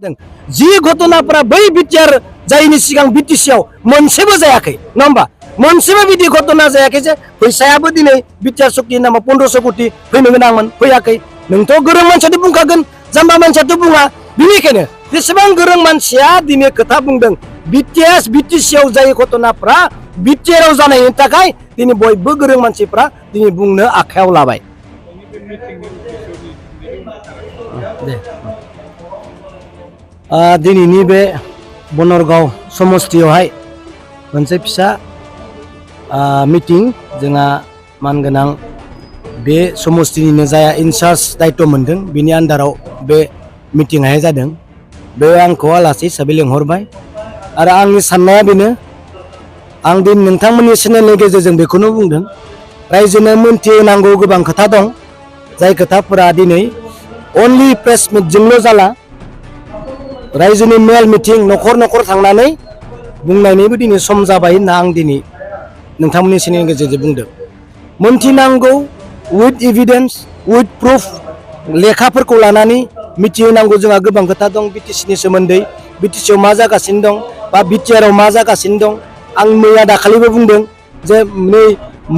जि घटनाफोरा बै बिटिआर जायनि सिगां बिटिसिआव मोनसेबो जायाखै नङा होमबा मोनसेबो बिदि घटना जायाखै जे फैसायाबो दिनै बिटिआर सक्ति नामाव 1500 कोटी फैनो गोनांमोन फैयाखै नोंथ' गोरों मानसियाथ' बुंखागोन जाम्बा मानसियाथ' बुङा बिनिखायनो जेसेबां गोरों मानसिया दिनै खोथा बुंदों बिटिसिआव जाय घटनाफोरा बिटिआरआव जानायनि थाखाय दिनै बयबो गोरों मानसिफ्रा दिनै बुंनो आखायाव लाबाय दिनैनि बे बनरगाव समस्तियावहाय मोनसे फिसा मिटिं जोंहा मानगोनां बे समस्तिनिनो जाया इनचार्ज दायित्व मोनदों बिनि आन्दाराव बे मिटिंआहाय जादों बे आंखौ आलासि हिसाबै लिंहरबाय आरो आंनि साननाया बेनो आं दिनै नोंथांमोननि चेनेलनि गेजेरजों बेखौनो बुंदों रायजोनो मोनथिहोनांगौ गोबां खोथा दं जाय खोथाफोरा दिनै अनलि प्रेस मिटजोंल' जाला रायजोनि मेल मिटिं न'खर न'खर थांनानै बुंनायनिबो दिनै सम जाबाय होनना आं दिनै नोंथांमोननि चेनेलनि गेजेरजों बुंदों मोनथिनांगौ उइथ एभिडेन्स उइथ प्रुफ लेखाफोरखौ लानानै मिथिहोनांगौ जोंहा गोबां खोथा दं बिटिसिनि सोमोन्दै बिटिसिआव मा जागासिनो दं बा बिटिआरआव मा जागासिनो दं आं मैया दाखालिबो बुंदों जे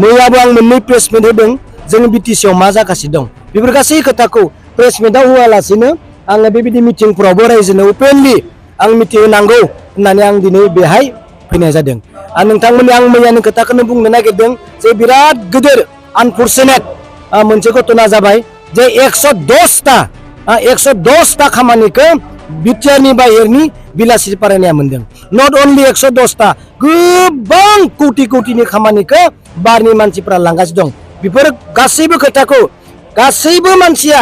मैयाबो आं मोननै प्रेस मिट होदों जों बिटिसिआव मा जागासिनो दं बेफोर गासै खोथाखौ प्रेस मिटआव होआलासिनो आङो बेबायदि मिटिंफोरावबो रायजोनो अपेनलि आं मिथिहोनांगौ होननानै आं दिनै बेहाय फैनाय जादों आरो नोंथांमोननि आं मैयानि खोथाखौनो बुंनो नागिरदों जे बिराद गिदिर आनफर्चुनेट मोनसे घटना जाबाय जे 110टा खामानिखौ बिटिआरनि बाहेरनि बिलासि फरायनाया मोनदों नट अनलि 110टा गोबां कौटि कौटिनि खामानिखौ बारनि मानसिफ्रा लांगासिनो दं बेफोर गासैबो खोथाखौ गासैबो मानसिया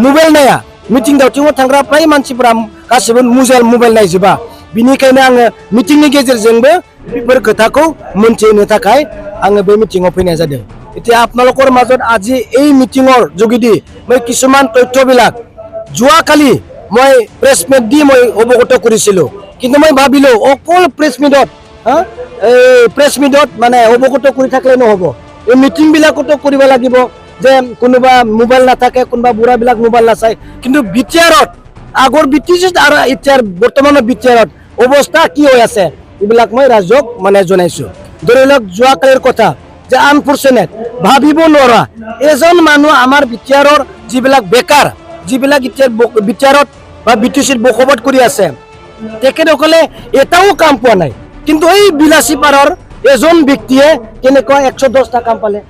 मबाइल नाया मिटिं दावथिङाव थांग्रा फ्राय मानसिफोरा गासैबो मबाइल नायजोबा बिनिखायनो आङो मिटिंनि गेजेरजोंबो बेफोर खोथाखौ मोनथिहोनो थाखाय आङो बे मिटिङाव फैनाय जादों এতিয়া আপোনালোকৰ মাজত আজি এই মিটিঙৰ যোগেদি মই কিছুমান তথ্যবিলাক যোৱাকালি মই প্ৰেছ মিট দি মই অৱগত কৰিছিলোঁ কিন্তু মই ভাবিলোঁ অকল প্ৰেছ মিটত মানে অৱগত কৰি থাকিলে নহ'ব এই মিটিংবিলাকতো কৰিব লাগিব যে কোনোবা মোবাইল নাথাকে কোনোবা বুঢ়াবিলাক মোবাইল নাচায় কিন্তু বিটিআৰত আগৰ বিটিচিত আৰু এতিয়াৰ বৰ্তমানৰ বিটিআৰত অৱস্থা কি হৈ আছে এইবিলাক মই ৰাইজক মানে জনাইছোঁ ধৰি লওক যোৱাকালিৰ কথা যে আনফৰ্চুনেট ভাবিব নোৱাৰা এজন মানুহ আমাৰ বিটিআৰৰ যিবিলাক বেকাৰ যিবিলাক এতিয়া বিটিআৰত বা বিটিচিত বসবাস কৰি আছে তেখেতসকলে এটাও কাম পোৱা নাই কিন্তু এই বিলাসী পাৰৰ এজন ব্যক্তিয়ে কেনেকুৱা 110টা কাম পালে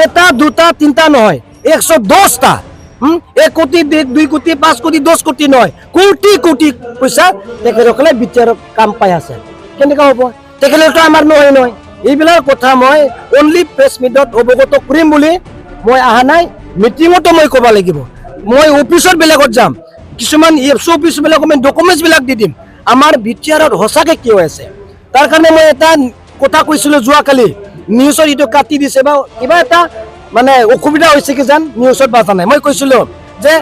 এটা দুটা তিনিটা নহয় 110টা 1 কোটি 2 কোটি 5 কোটি 10 কোটি নহয় কোটি কোটি পইচা তেখেতসকলে বিটিআৰত কাম পাই আছে কেনেকুৱা হ'ব তেখেতসকলে আমাৰ নহয় এইবিলাক কথা মই অনলি প্ৰেছ মিটত অৱগত কৰিম বুলি মই অহা নাই মিটিঙতো মই ক'ব লাগিব মই অফিচত বেলেগত যাম কিছুমান এফচি অফিচবিলাক মই ডকুমেণ্টছবিলাক দি দিম আমাৰ বিটিআৰত সঁচাকৈ কি হৈ আছে তাৰ কাৰণে মই এটা কথা কৈছিলোঁ যোৱাকালি নিউজত এইটো কাটি দিছে বা কিবা এটা মানে অসুবিধা হৈছে কি যেন নিউজত বাজা নাই মই কৈছিলোঁ যে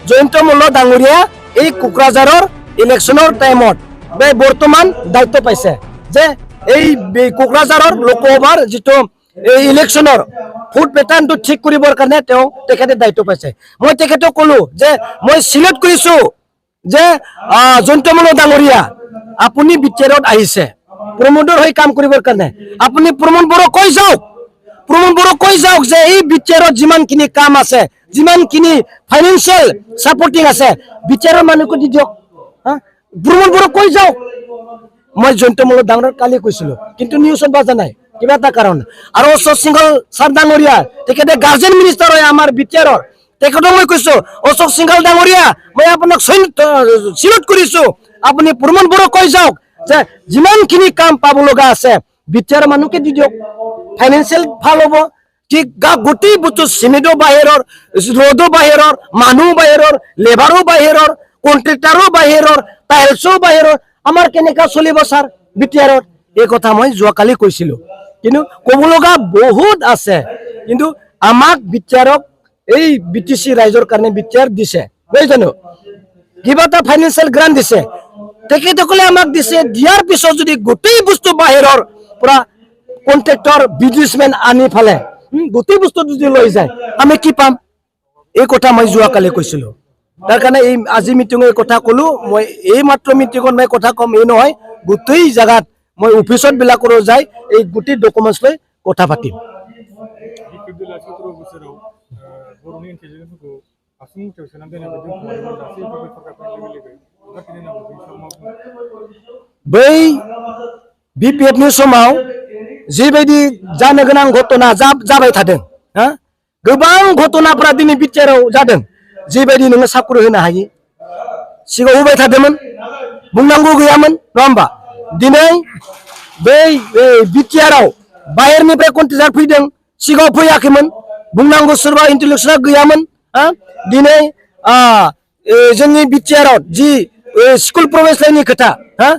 জয়ন্ত মল্ল ডাঙৰীয়া এই কোকৰাঝাৰৰ ইলেকশ্যনৰ টাইমত বৰ্তমান দায়িত্ব পাইছে যে এই কোকৰাঝাৰৰ লোকসভাৰ যিটো ইলেকশ্যনৰ ভোট পেটাৰ্ণটো ঠিক কৰিবৰ কাৰণে তেখেতে দায়িত্ব পাইছে মই তেখেতক ক'লোঁ যে মই চিলেক্ট কৰিছোঁ যে জয়ন্ত মল্ল ডাঙৰীয়া আপুনি বিটিআৰত আহিছে প্ৰমোদৰ হৈ কাম কৰিবৰ কাৰণে আপুনি প্ৰমোদ বড়োক কৈ যাওক যে এই বিটিআৰত যিমানখিনি কাম আছে যিমানখিনি ফাইনেন্সিয়েল ছাপৰ্টিং আছে বিটিআৰৰ মানুহকো দি দিয়ক প্ৰমোদ বড়োক কৈ যাওক মই জয়ন্ত মল্ল ডাঙৰীয়াক কালি কৈছিলোঁ কিন্তু নিউজত বাজা নাই কিবা এটা কাৰণ আৰু অশোক সিংহল ছাৰ ডাঙৰীয়া তেখেতে গাৰ্জেন মিনিষ্টাৰ হয় আমাৰ বিটিআৰৰ তেখেতক মই কৈছোঁ অশোক সিংহল ডাঙৰীয়া মই আপোনাক চিলেক্ট কৰিছোঁ আপুনি প্ৰমোদ বড়োক কৈ যাওক যে যিমানখিনি কাম পাব লগা আছে বিটিআৰ মানুহকে দি দিয়ক ফাইনেন্সিয়েল ভাল হ'ব ঠিক গোটেই বস্তু চিমেণ্টৰ বাহিৰৰ ৰ'দৰ বাহিৰৰ মানুহ বাহিৰৰ লেবাৰো বাহিৰৰ কণ্ট্ৰেক্টাৰো বাহিৰৰ টাইলছৰ বাহিৰৰ আমাৰ কেনেকুৱা চলিব ছাৰ বিটিআৰত এই কথা মই যোৱাকালি কৈছিলোঁ কিন্তু ক'ব লগা বহুত আছে কিন্তু আমাক বিটিআৰক এই বিটিচি ৰাইজৰ কাৰণে বিটিআৰ দিছে নহয় জানো কিবা এটা ফাইনেন্সিয়েল গ্ৰাণ্ট দিছে তেখেতসকলে আমাক দিছে দিয়াৰ পিছত যদি গোটেই বস্তু বাহিৰৰ পৰা কণ্ট্ৰেক্টৰ বিজনেছমেন আনি ফালে গোটেই বস্তু যদি লৈ যায় আমি কি পাম এই কথা মই যোৱাকালি কৈছিলোঁ তাৰ কাৰণে এই আজি মিটিঙৰ কথা ক'লো মই এই মাত্ৰ মিটিঙত মই কথা কম এই নহয় গোটেই জায়গাত মই অফিচত বিলাকৰো যাই এই গোটেই ডকুমেন্টছ লৈ কথা পাতিম बै बिपिएफनि समाव जिबायदि जानो गोनां घटना जाबाय थादों हा गोबां घटनाफोरा दिनै बिटिआरआव जादों जिबायदि नोङो साकरि होनो हायो सिगाङाव होबाय थादोंमोन बुंनांगौ गैयामोन नङा होमबा दिनै बै बिटिआरआव बाहेरनिफ्राय कन्ट्रेक्टर फैदों सिगाङाव फैयाखैमोन बुंनांगौ सोरबा इन्टेलेक्सुवेला गैयामोन हा दिनै जोंनि बिटिआरआव जि स्कुल प्रवेशलाइननि खोथा हा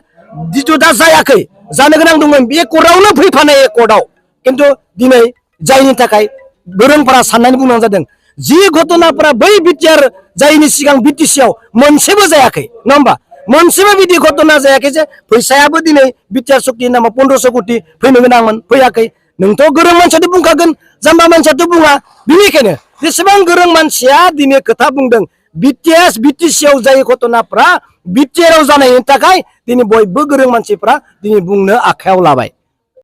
जिथु दा जायाखै जानो गोनां दंमोन बे कर्टआवनो फैफानाय कर्टआव खिन्थु दिनै जायनि थाखाय गोरोंफोरा साननानै बुंनांगौ जादों जि घटनाफोरा बै बिटिआर जायनि सिगां बिटिसिआव मोनसेबो जायाखै नङा होमबा मोनसेबो बिदि घटना जायाखै जे फैसायाबो दिनै बिटिआर सक्तिनि नामाव 1500 कोटी फैनो गोनांमोन फैयाखै नोंथ' गोरों मानसियाथ' बुंखागोन जाम्बा मानसियाथ' बुङा बिनिखायनो जेसेबां गोरों मानसिया दिनै खोथा बुंदों बिटिसिआव जाय घटनाफ्रा बिटिआरआव जानायनि थाखाय दिनै बयबो गोरों मानसिफ्रा दिनै बुंनो आखायाव लाबाय